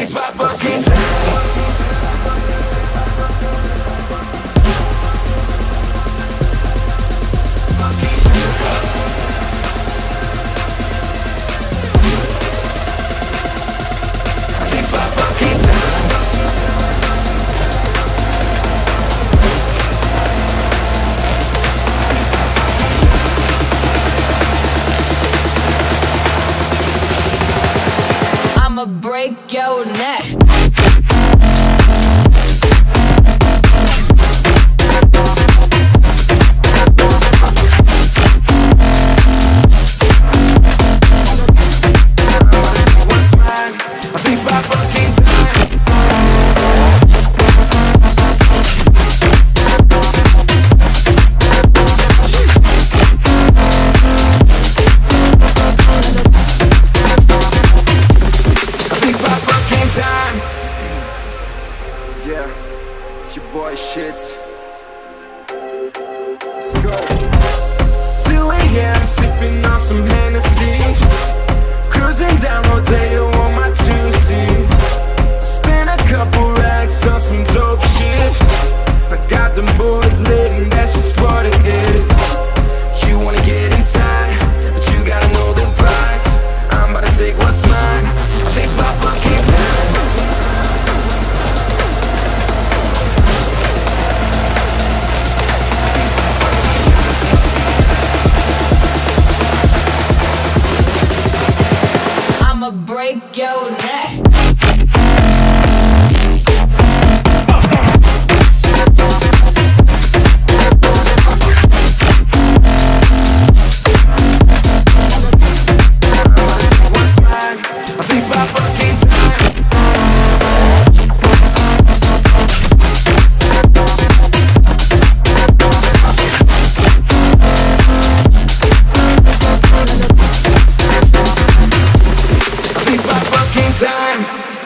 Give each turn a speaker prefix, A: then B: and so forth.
A: it's my fucking time. It's my fucking time.
B: I'ma break your neck.
A: Yeah, it's your boy Shits. Let's go. 2 a.m. sipping on some Hennessy, cruising down Rodeo on my 2C. Spent a couple racks on some dope shit. I got them boys lit and that's just what it is. You wanna get inside, but you gotta know the price. I'm about to take what's mine. I think it's my fucking time.
B: I'ma break your neck.
A: Time.